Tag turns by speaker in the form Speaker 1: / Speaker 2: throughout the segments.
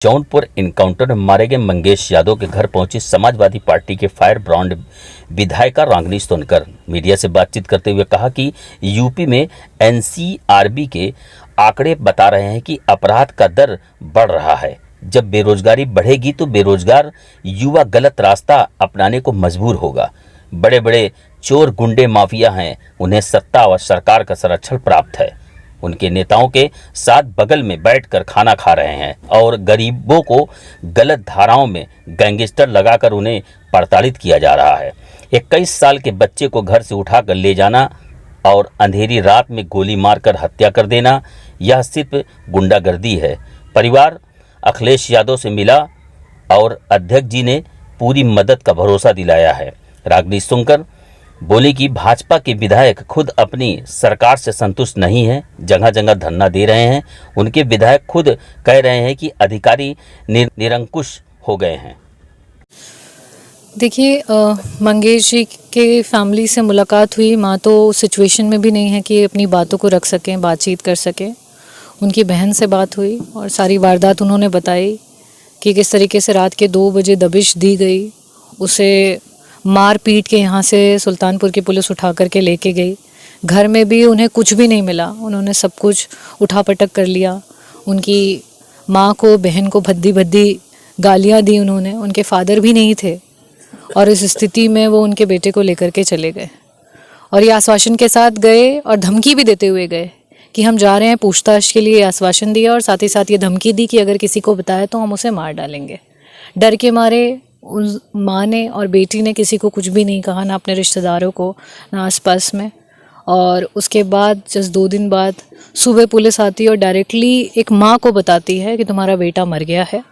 Speaker 1: Jaunpur encounter में मारे गए मंगेश यादव के घर पहुंची समाजवादी पार्टी के फायर ब्रांड विधायिका रागिनी सोनकर मीडिया से बातचीत करते हुए कहा कि यूपी में एनसीआरबी के आंकड़े बता रहे हैं कि अपराध का दर बढ़ रहा है। जब बेरोजगारी बढ़ेगी तो बेरोजगार युवा गलत रास्ता अपनाने को मजबूर होगा। बड़े बड़े चोर गुंडे माफिया हैं, उन्हें सत्ता और सरकार का संरक्षण प्राप्त है। उनके नेताओं के साथ बगल में बैठकर खाना खा रहे हैं और गरीबों को गलत धाराओं में गैंगस्टर लगाकर उन्हें प्रताड़ित किया जा रहा है। 21 साल के बच्चे को घर से उठाकर ले जाना और अंधेरी रात में गोली मारकर हत्या कर देना, यह सिर्फ गुंडागर्दी है। परिवार अखिलेश यादव से मिला और अध्यक्ष जी ने पूरी मदद का भरोसा दिलाया है। रागिनी सोनकर बोली कि भाजपा के विधायक खुद अपनी सरकार से संतुष्ट नहीं है, जगह जगह धरना दे रहे हैं। उनके विधायक खुद कह रहे हैं कि अधिकारी निरंकुश हो गए हैं।
Speaker 2: देखिए, मंगेश जी के फैमिली से मुलाकात हुई। माँ तो सिचुएशन में भी नहीं है कि अपनी बातों को रख सकें, बातचीत कर सकें। उनकी बहन से बात हुई और सारी वारदात उन्होंने बताई कि किस तरीके से रात के 2 बजे दबिश दी गई, उसे मार पीट के यहाँ से सुल्तानपुर की पुलिस उठा करके लेके गई। घर में भी उन्हें कुछ भी नहीं मिला, उन्होंने सब कुछ उठा पटक कर लिया। उनकी माँ को, बहन को भद्दी भद्दी गालियाँ दी उन्होंने। उनके फादर भी नहीं थे और इस स्थिति में वो उनके बेटे को लेकर के चले गए और ये आश्वासन के साथ गए और धमकी भी देते हुए गए कि हम जा रहे हैं पूछताछ के लिए। आश्वासन दिया और साथ ही साथ ये धमकी दी कि अगर किसी को बताया तो हम उसे मार डालेंगे। डर के मारे उस माँ ने और बेटी ने किसी को कुछ भी नहीं कहा, ना अपने रिश्तेदारों को, ना आसपास में। और उसके बाद जस्ट 2 दिन बाद सुबह पुलिस आती है और डायरेक्टली एक माँ को बताती है कि तुम्हारा बेटा मर गया है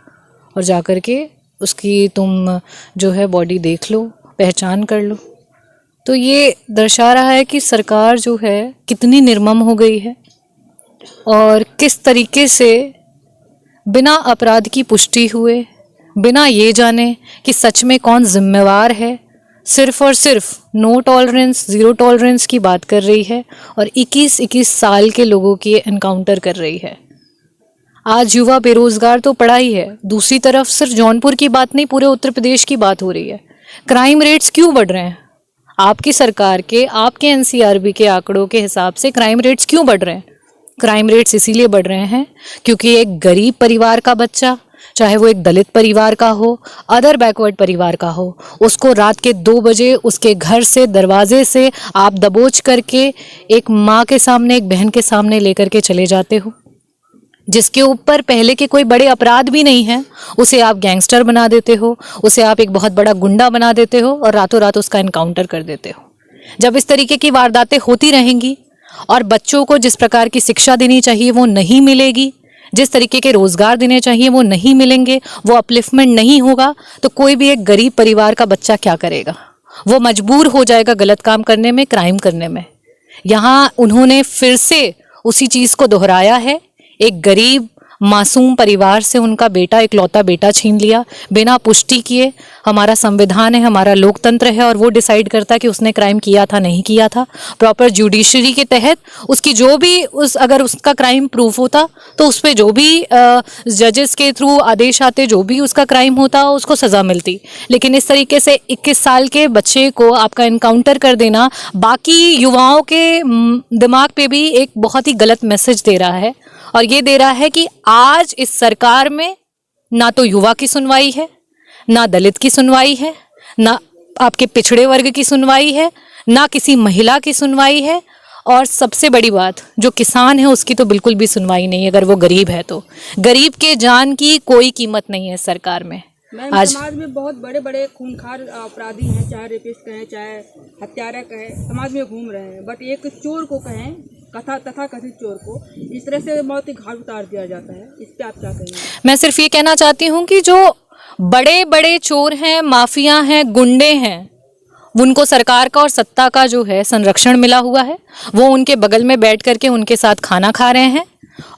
Speaker 2: और जा कर के उसकी तुम जो है बॉडी देख लो, पहचान कर लो। तो ये दर्शा रहा है कि सरकार जो है कितनी निर्मम हो गई है और किस तरीके से बिना अपराध की पुष्टि हुए, बिना ये जाने कि सच में कौन जिम्मेवार है, सिर्फ और सिर्फ नो टॉलरेंस, ज़ीरो टॉलरेंस की बात कर रही है और 21-21 साल के लोगों की एनकाउंटर कर रही है। आज युवा बेरोजगार तो पड़ा ही है, दूसरी तरफ सिर्फ जौनपुर की बात नहीं, पूरे उत्तर प्रदेश की बात हो रही है। क्राइम रेट्स क्यों बढ़ रहे हैं? आपकी सरकार के, आपके एनसीआरबी के आंकड़ों के हिसाब से क्राइम रेट्स क्यों बढ़ रहे हैं? क्राइम रेट्स इसीलिए बढ़ रहे हैं क्योंकि एक गरीब परिवार का बच्चा, चाहे वो एक दलित परिवार का हो, अदर बैकवर्ड परिवार का हो, उसको रात के 2 बजे उसके घर से, दरवाजे से आप दबोच करके एक माँ के सामने, एक बहन के सामने लेकर के चले जाते हो, जिसके ऊपर पहले के कोई बड़े अपराध भी नहीं हैं, उसे आप गैंगस्टर बना देते हो, उसे आप एक बहुत बड़ा गुंडा बना देते हो और रातों रात उसका एनकाउंटर कर देते हो। जब इस तरीके की वारदातें होती रहेंगी और बच्चों को जिस प्रकार की शिक्षा देनी चाहिए वो नहीं मिलेगी, जिस तरीके के रोजगार देने चाहिए वो नहीं मिलेंगे, वो अपलिफ्टमेंट नहीं होगा, तो कोई भी एक गरीब परिवार का बच्चा क्या करेगा? वो मजबूर हो जाएगा गलत काम करने में, क्राइम करने में। यहाँ उन्होंने फिर से उसी चीज़ को दोहराया है। एक गरीब मासूम परिवार से उनका बेटा, इकलौता बेटा छीन लिया बिना पुष्टि किए। हमारा संविधान है, हमारा लोकतंत्र है और वो डिसाइड करता है कि उसने क्राइम किया था, नहीं किया था। प्रॉपर जुडिशरी के तहत उसकी जो भी अगर उसका क्राइम प्रूफ होता तो उस पर जो भी जजेस के थ्रू आदेश आते, जो भी उसका क्राइम होता उसको सज़ा मिलती। लेकिन इस तरीके से 21 साल के बच्चे को आपका इनकाउंटर कर देना बाकी युवाओं के दिमाग पे भी एक बहुत ही गलत मैसेज दे रहा है और ये दे रहा है कि आज इस सरकार में ना तो युवा की सुनवाई है, ना दलित की सुनवाई है, ना आपके पिछड़े वर्ग की सुनवाई है, ना किसी महिला की सुनवाई है और सबसे बड़ी बात, जो किसान है उसकी तो बिल्कुल भी सुनवाई नहीं है। अगर वो गरीब है तो गरीब के जान की कोई कीमत नहीं है सरकार में।
Speaker 3: आज समाज में बहुत बड़े बड़े खूंखार अपराधी हैं, चाहे रेपिस्ट कहें, चाहे हत्यारा कहें, समाज में घूम रहे हैं। बट एक चोर को कहें, तथा कथित चोर को इस तरह से मौत के घाट उतार दिया जाता है, इस पे आप क्या कहेंगे?
Speaker 2: मैं सिर्फ ये कहना चाहती हूँ कि जो बड़े बड़े चोर हैं, माफिया हैं, गुंडे हैं, उनको सरकार का और सत्ता का जो है संरक्षण मिला हुआ है। वो उनके बगल में बैठ करके उनके साथ खाना खा रहे हैं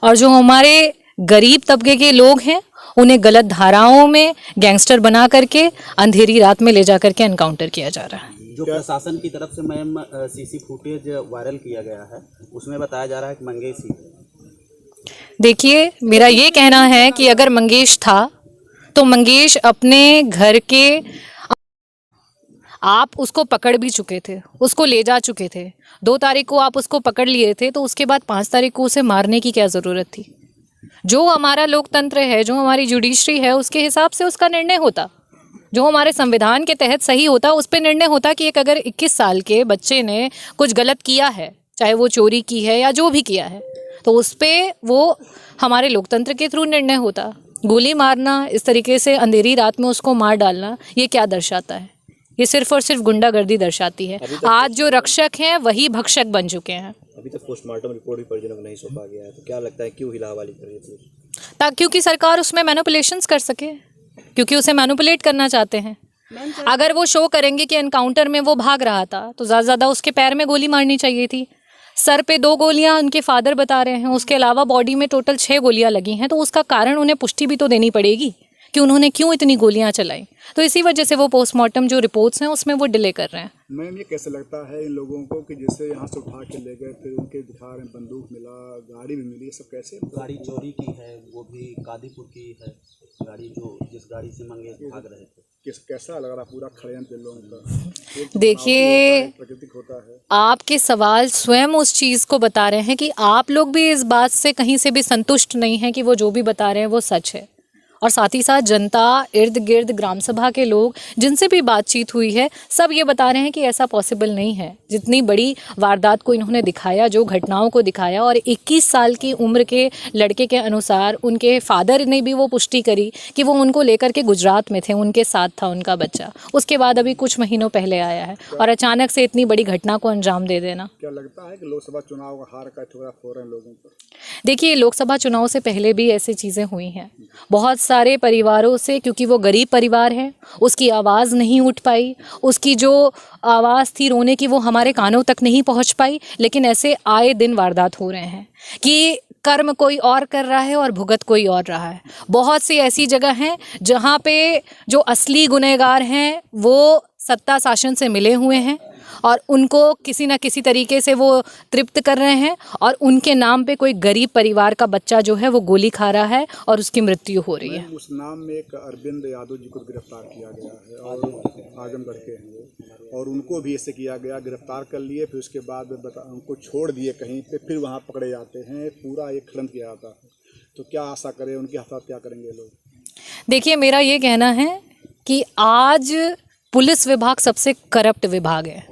Speaker 2: और जो हमारे गरीब तबके के लोग हैं उन्हें गलत धाराओं में गैंगस्टर बना करके अंधेरी रात में ले जा करके एनकाउंटर किया जा रहा है।
Speaker 4: जो प्रशासन की तरफ से मैम सीसी फुटेज वायरल किया गया है, उसमें बताया जा रहा है कि मंगेश ही
Speaker 2: देखिए, मेरा ये कहना है कि अगर मंगेश था तो मंगेश अपने घर के, आप उसको पकड़ भी चुके थे, उसको ले जा चुके थे। 2 तारीख को आप उसको पकड़ लिए थे, तो उसके बाद 5 तारीख को उसे मारने की क्या ज़रूरत थी? जो हमारा लोकतंत्र है, जो हमारी जुडिशरी है, उसके हिसाब से उसका निर्णय होता। जो हमारे संविधान के तहत सही होता, उस पर निर्णय होता कि एक अगर 21 साल के बच्चे ने कुछ गलत किया है, चाहे वो चोरी की है या जो भी किया है, तो उस पर वो हमारे लोकतंत्र के थ्रू निर्णय होता। गोली मारना, इस तरीके से अंधेरी रात में उसको मार डालना, ये क्या दर्शाता है? ये सिर्फ और सिर्फ गुंडागर्दी दर्शाती है। आज जो रक्षक हैं वही भक्षक बन चुके हैं।
Speaker 5: अभी तक पोस्टमार्टम रिपोर्ट भी परिजनों को नहीं सौंपा गया है, तो क्या लगता है क्यों हिलावाली कर रही है पुलिस?
Speaker 2: क्योंकि सरकार उसमें मैनिपुलेशंस कर सके, क्योंकि उसे मैनिपुलेट करना चाहते हैं। अगर वो शो करेंगे कि एनकाउंटर में वो भाग रहा था, तो ज़्यादा उसके पैर में गोली मारनी चाहिए थी। सर पे 2 गोलियां उनके फादर बता रहे हैं, उसके अलावा बॉडी में टोटल 6 गोलियां लगी हैं, तो उसका कारण उन्हें पुष्टि भी तो देनी पड़ेगी कि उन्होंने क्यों इतनी गोलियां चलाई। तो इसी वजह से वो पोस्टमार्टम जो रिपोर्ट्स हैं उसमें वो डिले कर रहे हैं।
Speaker 6: मैम, ये कैसे लगता है इन लोगों को कि जैसे यहाँ से उठा के ले गए, फिर उनके दिखा रहे हैं बंदूक मिला, गाड़ी भी मिली, ये सब कैसे?
Speaker 4: गाड़ी चोरी की है, वो भी कादीपुर की है गाड़ी, जो जिस गाड़ी से मंगेश भाग रहे थे।
Speaker 6: कैसा लग रहा पूरा षड्यंत्र इन लोगों का? एक तो
Speaker 2: देखिए,
Speaker 6: प्राकृतिक होता है।
Speaker 2: आपके सवाल स्वयं उस चीज़ को बता रहे हैं कि आप लोग भी इस बात से कहीं से भी संतुष्ट नहीं हैं कि वो जो भी बता रहे हैं वो सच है। और साथ ही साथ जनता, इर्द गिर्द ग्राम सभा के लोग जिनसे भी बातचीत हुई है, सब ये बता रहे हैं कि ऐसा पॉसिबल नहीं है। जितनी बड़ी वारदात को इन्होंने दिखाया, जो घटनाओं को दिखाया, और 21 साल की उम्र के लड़के के अनुसार उनके फादर ने भी वो पुष्टि करी कि वो उनको लेकर के गुजरात में थे, उनके साथ था उनका बच्चा। उसके बाद अभी कुछ महीनों पहले आया है, और अचानक से इतनी बड़ी घटना को अंजाम दे देना।
Speaker 6: क्या लगता है कि लोकसभा चुनाव का हार का ठुकरा फोड़ रहे हैं लोगों पर?
Speaker 2: देखिए, लोकसभा चुनाव से पहले भी ऐसी चीज़ें हुई हैं बहुत सारे परिवारों से, क्योंकि वो गरीब परिवार है, उसकी आवाज़ नहीं उठ पाई, उसकी जो आवाज़ थी रोने की वो हमारे कानों तक नहीं पहुंच पाई। लेकिन ऐसे आए दिन वारदात हो रहे हैं कि कर्म कोई और कर रहा है और भुगत कोई और रहा है। बहुत सी ऐसी जगह हैं जहाँ पे जो असली गुनहगार हैं वो सत्ता शासन से मिले हुए हैं और उनको किसी ना किसी तरीके से वो तृप्त कर रहे हैं, और उनके नाम पे कोई गरीब परिवार का बच्चा जो है वो गोली खा रहा है और उसकी मृत्यु हो रही है।
Speaker 6: उस नाम में एक अरविंद यादव जी को गिरफ्तार किया गया है, और आजमगढ़ के हैं वो, और उनको भी ऐसे किया गया, गिरफ्तार कर लिए, फिर उसके बाद उनको छोड़ दिए कहीं पे, फिर वहाँ पकड़े जाते हैं। पूरा एक षड्यंत्र किया जाता है। तो क्या आशा करें, उनकी हताहत क्या करेंगे लोग?
Speaker 2: देखिए, मेरा ये कहना है कि आज पुलिस विभाग सबसे करप्ट विभाग है,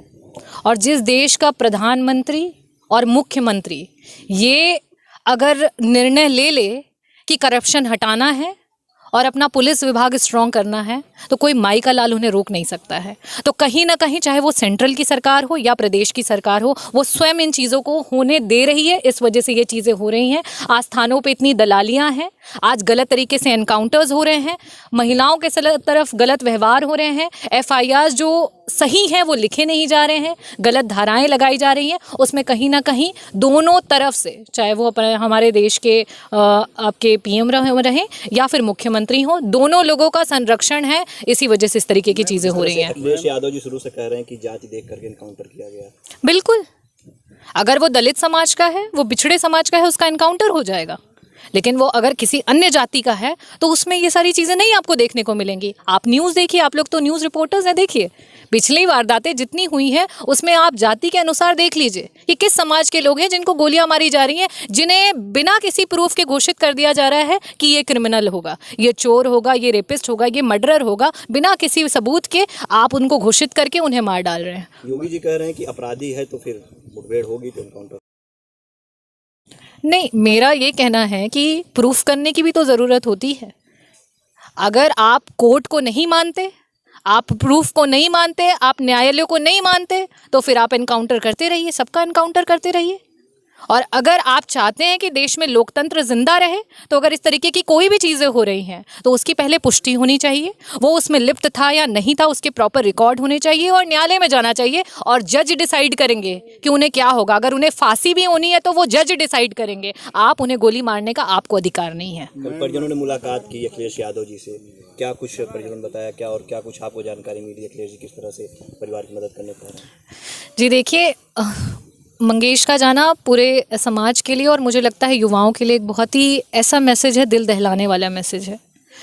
Speaker 2: और जिस देश का प्रधानमंत्री और मुख्यमंत्री ये अगर निर्णय ले ले कि करप्शन हटाना है और अपना पुलिस विभाग स्ट्रॉन्ग करना है, तो कोई माई का लाल उन्हें रोक नहीं सकता है। तो कहीं ना कहीं, चाहे वो सेंट्रल की सरकार हो या प्रदेश की सरकार हो, वो स्वयं इन चीज़ों को होने दे रही है। इस वजह से ये चीज़ें हो रही हैं। आज थानों पे इतनी दलालियाँ हैं, आज गलत तरीके से एनकाउंटर्स हो रहे हैं, महिलाओं के तरफ गलत व्यवहार हो रहे हैं, FIR जो सही हैं वो लिखे नहीं जा रहे हैं, गलत धाराएं लगाई जा रही हैं। उसमें कहीं ना कहीं दोनों तरफ से, चाहे वो अपने हमारे देश के आपके PM रहें या फिर मुख्यमंत्री हों, दोनों लोगों का संरक्षण है। इसी वजह से इस तरीके की चीज़ें हो रही हैं।
Speaker 5: अखिलेश यादव जी शुरू से कह रहे हैं कि जाति देख करके इनकाउंटर किया गया।
Speaker 2: बिल्कुल, अगर वो दलित समाज का है, वो पिछड़े समाज का है, उसका इनकाउंटर हो जाएगा। लेकिन वो अगर किसी अन्य जाति का है तो उसमें ये सारी चीज़ें नहीं आपको देखने को मिलेंगी। आप न्यूज़ देखिए, आप लोग तो न्यूज़ रिपोर्टर्स हैं, देखिए पिछली वारदातें जितनी हुई हैं उसमें आप जाति के अनुसार देख लीजिए कि किस समाज के लोग हैं जिनको गोलियां मारी जा रही हैं, जिन्हें बिना किसी प्रूफ के घोषित कर दिया जा रहा है कि ये क्रिमिनल होगा, ये चोर होगा, ये रेपिस्ट होगा, ये मर्डरर होगा। बिना किसी सबूत के आप उनको घोषित करके उन्हें मार डाल रहे हैं।
Speaker 5: योगी जी कह रहे हैं कि अपराधी है तो फिर मुठभेड़ होगी तो इनकाउंटर।
Speaker 2: नहीं, मेरा ये कहना है कि प्रूफ करने की भी तो ज़रूरत होती है। अगर आप कोर्ट को नहीं मानते, आप प्रूफ को नहीं मानते, आप न्यायालय को नहीं मानते, तो फिर आप एनकाउंटर करते रहिए, सबका एनकाउंटर करते रहिए। और अगर आप चाहते हैं कि देश में लोकतंत्र जिंदा रहे, तो अगर इस तरीके की कोई भी चीज़ें हो रही हैं तो उसकी पहले पुष्टि होनी चाहिए। वो उसमें लिप्त था या नहीं था, उसके प्रॉपर रिकॉर्ड होने चाहिए और न्यायालय में जाना चाहिए, और जज डिसाइड करेंगे कि उन्हें क्या होगा। अगर उन्हें फांसी भी होनी है तो वो जज डिसाइड करेंगे। आप उन्हें गोली मारने का आपको अधिकार नहीं है।
Speaker 5: कल परिजनों ने मुलाकात की अखिलेश यादव जी से, क्या कुछ परिजनों ने बताया, क्या और क्या कुछ आपको जानकारी मिली? अखिलेश जी किस तरह से परिवार की मदद करने को?
Speaker 2: जी देखिए, मंगेश का जाना पूरे समाज के लिए और मुझे लगता है युवाओं के लिए एक बहुत ही ऐसा मैसेज है, दिल दहलाने वाला मैसेज है,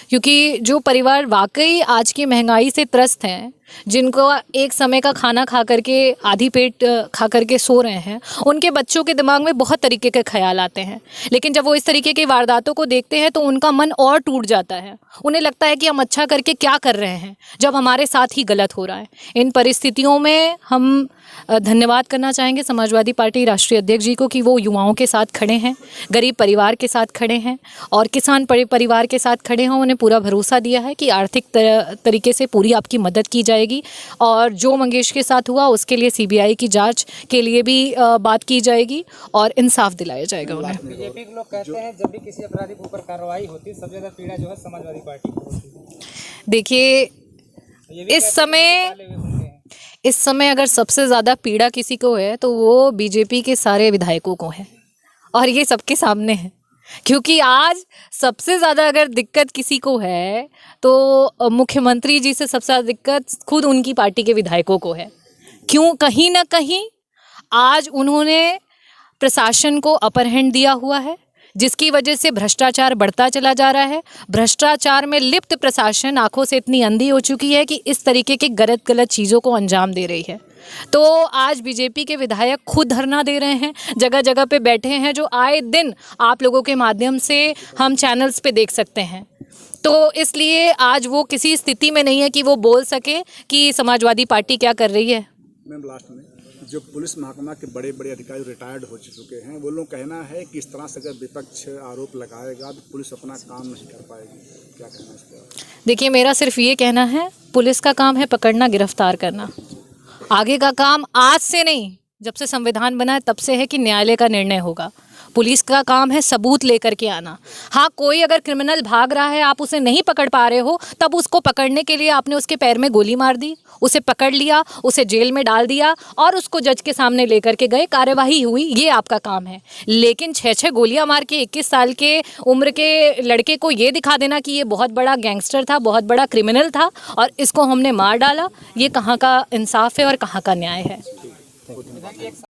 Speaker 2: क्योंकि जो परिवार वाकई आज की महंगाई से त्रस्त हैं, जिनको एक समय का खाना खा करके आधी पेट खा करके सो रहे हैं, उनके बच्चों के दिमाग में बहुत तरीके के ख्याल आते हैं, लेकिन जब वो इस तरीके की वारदातों को देखते हैं तो उनका मन और टूट जाता है। उन्हें लगता है कि हम अच्छा करके क्या कर रहे हैं जब हमारे साथ ही गलत हो रहा है। इन परिस्थितियों में हम धन्यवाद करना चाहेंगे समाजवादी पार्टी राष्ट्रीय अध्यक्ष जी को कि वो युवाओं के साथ खड़े हैं, गरीब परिवार के साथ खड़े हैं और किसान परिवार के साथ खड़े हैं। उन्हें पूरा भरोसा दिया है कि आर्थिक तरीके से पूरी आपकी मदद की जाएगी और जो मंगेश के साथ हुआ उसके लिए सीबीआई की जांच के लिए भी बात की जाएगी और इंसाफ दिलाया जाएगा उन्हें।
Speaker 7: बीजेपी के लोग कहते हैं जब भी किसी अपराधी के ऊपर कार्रवाई होती है सबसे ज़्यादा पीड़ा जो है समाजवादी पार्टी को होती है।
Speaker 2: देखिए, इस समय अगर सबसे ज़्यादा पीड़ा किसी को है तो वो बीजेपी के सारे विधायकों को है और ये सबके सामने है, क्योंकि आज सबसे ज़्यादा अगर दिक्कत किसी को है तो मुख्यमंत्री जी से सबसे ज़्यादा दिक्कत खुद उनकी पार्टी के विधायकों को है। क्यों? कहीं ना कहीं आज उन्होंने प्रशासन को अपर हैंड दिया हुआ है, जिसकी वजह से भ्रष्टाचार बढ़ता चला जा रहा है। भ्रष्टाचार में लिप्त प्रशासन आंखों से इतनी अंधी हो चुकी है कि इस तरीके की गलत चीज़ों को अंजाम दे रही है। तो आज बीजेपी के विधायक खुद धरना दे रहे हैं, जगह जगह पे बैठे हैं, जो आए दिन आप लोगों के माध्यम से हम चैनल्स पे देख सकते हैं। तो इसलिए आज वो किसी स्थिति में नहीं है कि वो बोल सके कि समाजवादी पार्टी क्या कर रही है।
Speaker 6: मैम, लास्ट में जो पुलिस महकमा के बड़े बड़े अधिकारी रिटायर्ड हो चुके हैं, वो लोग कहना है कि इस तरह से अगर विपक्ष आरोप लगाएगा तो पुलिस अपना काम नहीं कर पाएगी। क्या कहना है इस पर?
Speaker 2: देखिए, मेरा सिर्फ ये कहना है, पुलिस का काम है पकड़ना, गिरफ्तार करना। आगे का काम आज से नहीं, जब से संविधान बना है तब से है कि न्यायालय का निर्णय होगा। पुलिस का काम है सबूत लेकर के आना। हाँ, कोई अगर क्रिमिनल भाग रहा है, आप उसे नहीं पकड़ पा रहे हो, तब उसको पकड़ने के लिए आपने उसके पैर में गोली मार दी, उसे पकड़ लिया, उसे जेल में डाल दिया और उसको जज के सामने लेकर के गए, कार्यवाही हुई, ये आपका काम है। लेकिन 6 गोलियां मार के 21 साल के उम्र के लड़के को ये दिखा देना कि ये बहुत बड़ा गैंगस्टर था, बहुत बड़ा क्रिमिनल था और इसको हमने मार डाला, ये कहाँ का इंसाफ है और कहाँ का न्याय है।